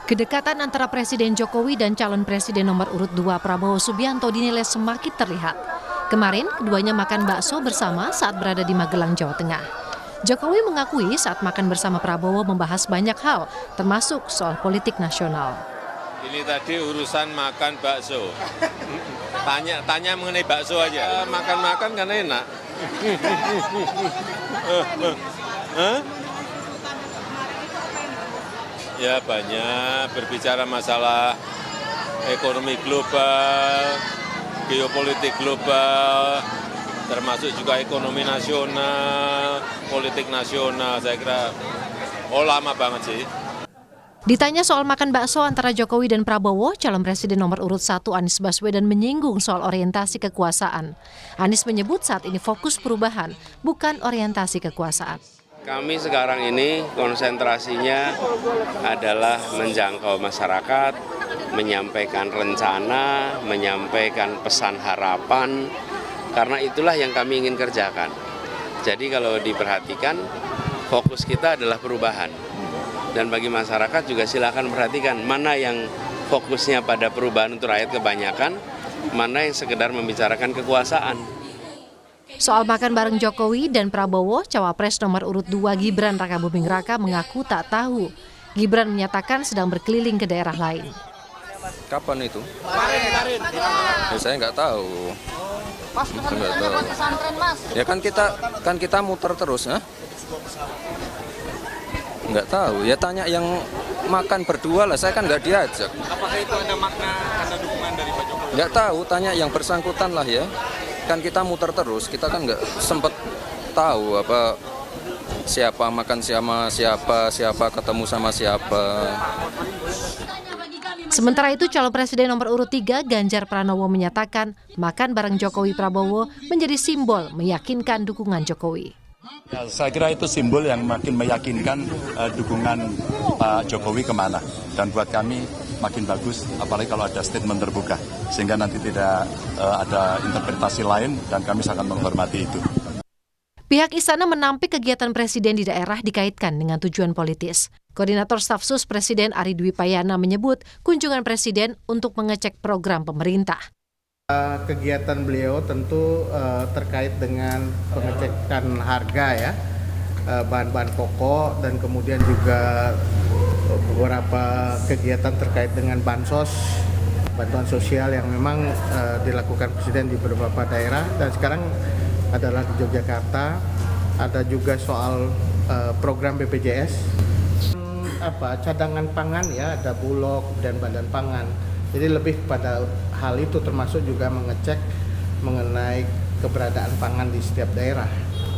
Kedekatan antara Presiden Jokowi dan calon Presiden nomor urut 2 Prabowo Subianto dinilai semakin terlihat. Kemarin, keduanya makan bakso bersama saat berada di Magelang, Jawa Tengah. Jokowi mengakui saat makan bersama Prabowo membahas banyak hal, termasuk soal politik nasional. Ini tadi urusan makan bakso. Tanya mengenai bakso aja. Makan-makan kan enak. Ya banyak berbicara masalah ekonomi global, geopolitik global, termasuk juga ekonomi nasional, politik nasional. Saya kira lama banget sih. Ditanya soal makan bakso antara Jokowi dan Prabowo, calon Presiden nomor urut 1 Anies Baswedan menyinggung soal orientasi kekuasaan. Anies menyebut saat ini fokus perubahan, bukan orientasi kekuasaan. Kami sekarang ini konsentrasinya adalah menjangkau masyarakat, menyampaikan rencana, menyampaikan pesan harapan, karena itulah yang kami ingin kerjakan. Jadi kalau diperhatikan, fokus kita adalah perubahan. Dan bagi masyarakat juga silakan perhatikan mana yang fokusnya pada perubahan untuk rakyat kebanyakan, mana yang sekedar membicarakan kekuasaan. Soal makan bareng Jokowi dan Prabowo, cawapres nomor urut 2 Gibran Rakabuming Raka mengaku tak tahu. Gibran menyatakan sedang berkeliling ke daerah lain. Kapan itu? Kemarin. Ya, saya nggak tahu. Pas kemarin buat pesantren, Mas. Ya kan kita muter terus, ya? Nggak tahu. Ya tanya yang makan berdua lah. Saya kan nggak diajak. Apakah itu ada makna, ada dukungan dari Pak Jokowi? Nggak tahu. Tanya yang bersangkutan lah ya. Kan kita muter terus, kita kan nggak sempat tahu apa siapa makan sama siapa ketemu sama siapa. Sementara itu, calon Presiden nomor urut 3 Ganjar Pranowo menyatakan makan bareng Jokowi Prabowo menjadi simbol meyakinkan dukungan Jokowi. Ya, saya kira itu simbol yang makin meyakinkan dukungan Pak Jokowi kemana. Dan buat kami makin bagus, apalagi kalau ada statement terbuka. Sehingga nanti tidak ada interpretasi lain dan kami sangat menghormati itu. Pihak istana menampik kegiatan Presiden di daerah dikaitkan dengan tujuan politis. Koordinator Staf Sus Presiden Ari Dwi Payana menyebut kunjungan Presiden untuk mengecek program pemerintah. Kegiatan beliau tentu terkait dengan pengecekan harga ya, bahan-bahan pokok dan kemudian juga beberapa kegiatan terkait dengan bansos, bantuan sosial yang memang dilakukan Presiden di beberapa daerah dan sekarang adalah di Yogyakarta. Ada juga soal program BPJS, cadangan pangan ya, ada Bulog dan Badan Pangan. Jadi lebih pada hal itu termasuk juga mengecek mengenai keberadaan pangan di setiap daerah.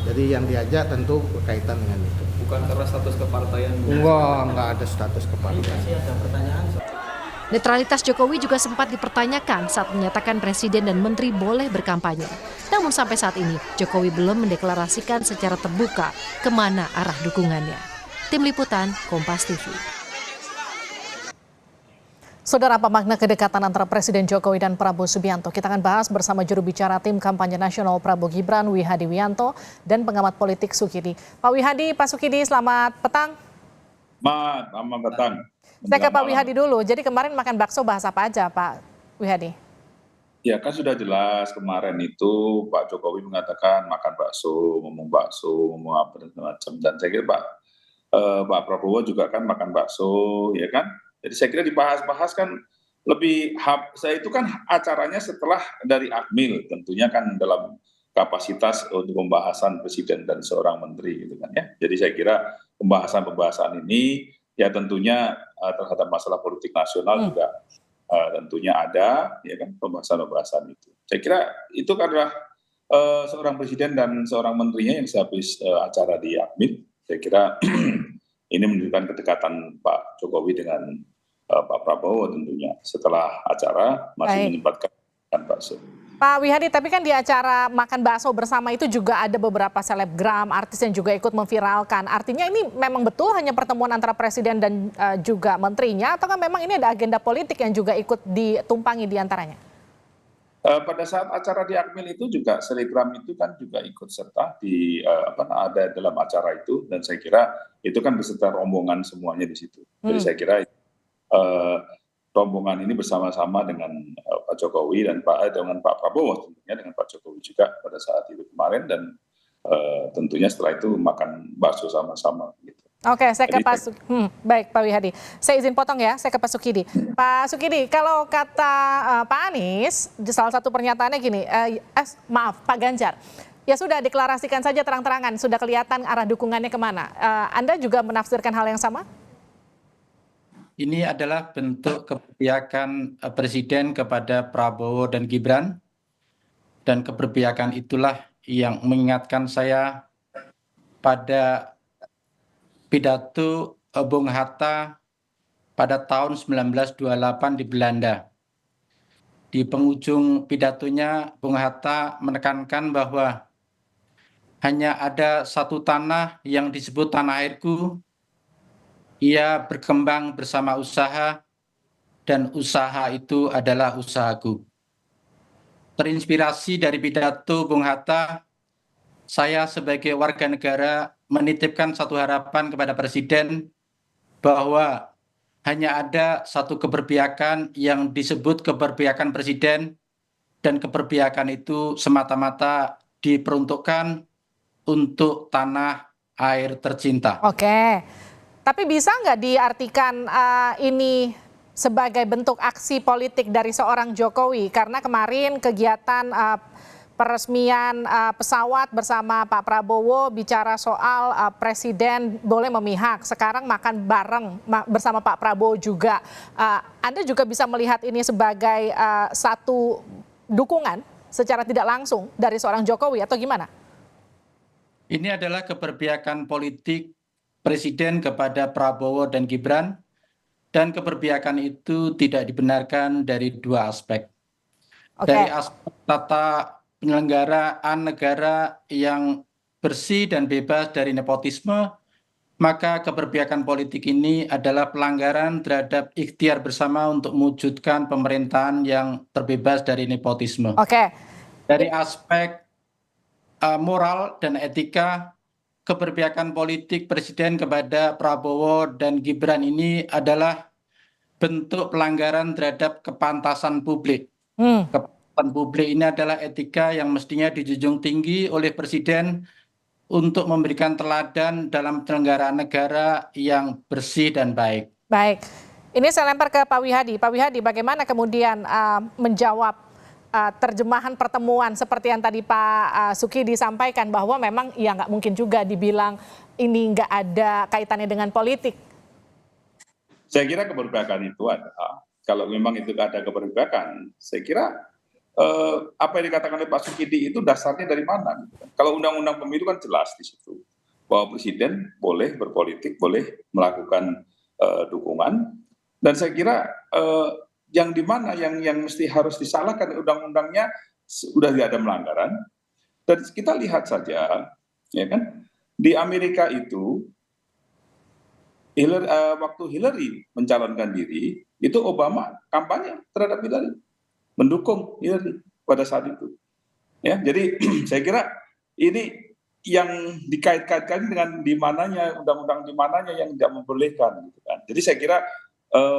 Jadi yang diajak tentu berkaitan dengan itu. Bukan karena status kepartaian? Enggak ada status kepartaian. Netralitas Jokowi juga sempat dipertanyakan saat menyatakan Presiden dan Menteri boleh berkampanye. Namun sampai saat ini, Jokowi belum mendeklarasikan secara terbuka kemana arah dukungannya. Tim Liputan, Kompas TV. Saudara, apa makna kedekatan antara Presiden Jokowi dan Prabowo Subianto? Kita akan bahas bersama juru bicara tim kampanye nasional Prabowo Gibran, Wihadi Wianto, dan pengamat politik Sukidi. Pak Wihadi, Pak Sukidi, selamat petang. Selamat petang. Saya ke Pak Wihadi dulu. Jadi kemarin makan bakso bahas apa aja, Pak Wihadi? Ya kan sudah jelas kemarin itu Pak Jokowi mengatakan makan bakso, ngomong apa dan macam. Dan saya kira Pak Prabowo juga kan makan bakso, ya kan? Jadi saya kira dibahas-bahas kan lebih, saya itu kan acaranya setelah dari Akmil, tentunya kan dalam kapasitas untuk pembahasan Presiden dan seorang Menteri gitu kan ya. Jadi saya kira pembahasan ini ya tentunya terhadap masalah politik nasional juga tentunya ada ya kan pembahasan itu. Saya kira itu adalah seorang Presiden dan seorang Menterinya yang sehabis acara di Akmil. Saya kira ini menunjukkan kedekatan Pak Jokowi dengan Pak Prabowo tentunya setelah acara masih menyempatkan bakso. Pak Wihadi, tapi kan di acara makan bakso bersama itu juga ada beberapa selebgram, artis yang juga ikut memviralkan. Artinya ini memang betul hanya pertemuan antara Presiden dan juga menterinya, atau kan memang ini ada agenda politik yang juga ikut ditumpangi di antaranya? Pada saat acara di Akmil itu juga selebgram itu kan juga ikut serta di ada dalam acara itu, dan saya kira itu kan beserta rombongan semuanya di situ. Jadi saya kira rombongan ini bersama-sama dengan Pak Jokowi dan dengan Pak Prabowo, tentunya dengan Pak Jokowi juga pada saat itu kemarin, dan tentunya setelah itu makan bakso sama-sama gitu. Oke, saya ke Pak baik Pak Wihadi. Saya izin potong ya, saya ke Pak Sukidi. Pak Sukidi, kalau kata Pak Anies, di salah satu pernyataannya gini, maaf Pak Ganjar, ya sudah deklarasikan saja terang-terangan, sudah kelihatan arah dukungannya kemana. Anda juga menafsirkan hal yang sama? Ini adalah bentuk keberpihakan Presiden kepada Prabowo dan Gibran, dan keberpihakan itulah yang mengingatkan saya pada pidato Bung Hatta pada tahun 1928 di Belanda. Di penghujung pidatonya, Bung Hatta menekankan bahwa hanya ada satu tanah yang disebut tanah airku, ia berkembang bersama usaha, dan usaha itu adalah usahaku. Terinspirasi dari pidato Bung Hatta, saya sebagai warga negara menitipkan satu harapan kepada Presiden bahwa hanya ada satu keberpihakan yang disebut keberpihakan Presiden, dan keberpihakan itu semata-mata diperuntukkan untuk tanah air tercinta. Oke, tapi bisa nggak diartikan ini sebagai bentuk aksi politik dari seorang Jokowi? Karena kemarin kegiatan peresmian pesawat bersama Pak Prabowo bicara soal Presiden boleh memihak, sekarang makan bareng bersama Pak Prabowo juga. Anda juga bisa melihat ini sebagai satu dukungan secara tidak langsung dari seorang Jokowi atau gimana? Ini adalah keberpihakan politik Presiden kepada Prabowo dan Gibran, dan keberpihakan itu tidak dibenarkan dari dua aspek. Dari aspek tata penyelenggaraan negara yang bersih dan bebas dari nepotisme, maka keberpihakan politik ini adalah pelanggaran terhadap ikhtiar bersama untuk mewujudkan pemerintahan yang terbebas dari nepotisme. Dari aspek moral dan etika, keberpihakan politik Presiden kepada Prabowo dan Gibran ini adalah bentuk pelanggaran terhadap kepantasan publik. Publik ini adalah etika yang mestinya dijunjung tinggi oleh Presiden untuk memberikan teladan dalam penyelenggaraan negara yang bersih dan baik. Baik, ini saya lempar ke Pak Wihadi. Pak Wihadi, bagaimana kemudian menjawab terjemahan pertemuan seperti yang tadi Pak Sukidi disampaikan, bahwa memang ya nggak mungkin juga dibilang ini nggak ada kaitannya dengan politik? Saya kira keberpihakan itu ada. Kalau memang itu ada keberpihakan, saya kira apa yang dikatakan oleh Pak Sukidi itu dasarnya dari mana? Kalau undang-undang pemilu kan jelas di situ bahwa Presiden boleh berpolitik, boleh melakukan dukungan, dan saya kira yang di mana yang mesti harus disalahkan undang-undangnya sudah tidak ada melanggaran. Dan kita lihat saja, ya kan, di Amerika itu waktu Hillary mencalonkan diri, itu Obama kampanye terhadap Hillary, mendukung Hillary pada saat itu. Ya, jadi saya kira ini yang dikait-kaitkan dengan di mananya undang-undang, di mananya yang tidak membolehkan, gitu kan. Jadi saya kira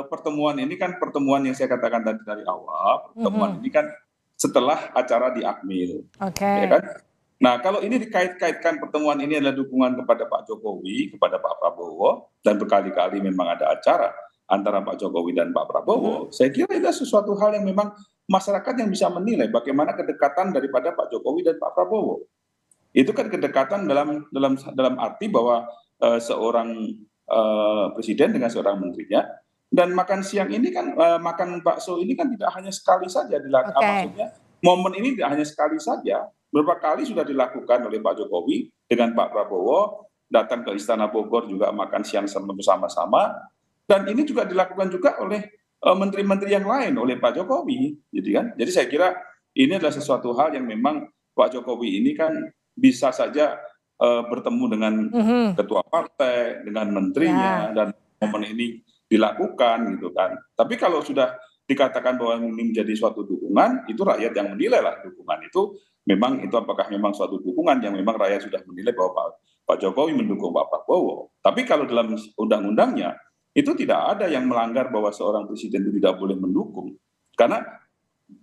pertemuan ini kan pertemuan yang saya katakan tadi dari awal, pertemuan ini kan setelah acara di Akmil. Ya kan? Nah, kalau ini dikait-kaitkan pertemuan ini adalah dukungan kepada Pak Jokowi, kepada Pak Prabowo, dan berkali-kali memang ada acara antara Pak Jokowi dan Pak Prabowo, saya kira itu sesuatu hal yang memang masyarakat yang bisa menilai bagaimana kedekatan daripada Pak Jokowi dan Pak Prabowo. Itu kan kedekatan dalam arti bahwa seorang presiden dengan seorang menterinya, dan makan siang ini kan, makan bakso ini kan tidak hanya sekali saja dilakukan. Maksudnya momen ini tidak hanya sekali saja, beberapa kali sudah dilakukan oleh Pak Jokowi dengan Pak Prabowo, datang ke Istana Bogor juga makan siang bersama-sama, dan ini juga dilakukan juga oleh menteri-menteri yang lain oleh Pak Jokowi, gitu kan. Jadi saya kira ini adalah sesuatu hal yang memang Pak Jokowi ini kan bisa saja bertemu dengan ketua partai, dengan menterinya, dan momen ini dilakukan, gitu kan. Tapi kalau sudah dikatakan bahwa ini menjadi suatu dukungan, itu rakyat yang menilai lah dukungan itu memang itu apakah memang suatu dukungan yang memang rakyat sudah menilai bahwa Pak Jokowi mendukung Pak Prabowo. Tapi kalau dalam undang-undangnya itu tidak ada yang melanggar bahwa seorang presiden itu tidak boleh mendukung. Karena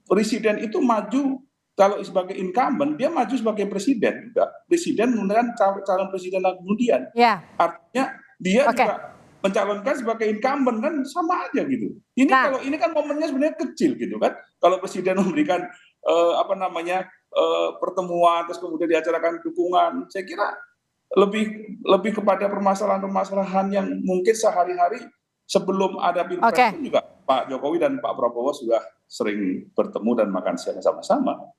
presiden itu maju, kalau sebagai incumbent, dia maju sebagai presiden juga. Presiden menggunakan calon presiden kemudian. Ya. Artinya dia juga mencalonkan sebagai incumbent, kan sama aja gitu. Ini kalau ini kan momennya sebenarnya kecil gitu kan. Kalau presiden memberikan pertemuan terus kemudian diacarakan dukungan, saya kira lebih kepada permasalahan-permasalahan yang mungkin sehari-hari sebelum ada Pilpres pun juga Pak Jokowi dan Pak Prabowo sudah sering bertemu dan makan siang sama-sama.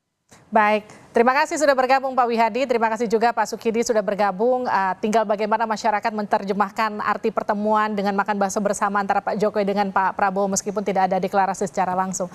Baik, terima kasih sudah bergabung Pak Wihadi, terima kasih juga Pak Sukidi sudah bergabung. Tinggal bagaimana masyarakat menerjemahkan arti pertemuan dengan makan bakso bersama antara Pak Jokowi dengan Pak Prabowo meskipun tidak ada deklarasi secara langsung.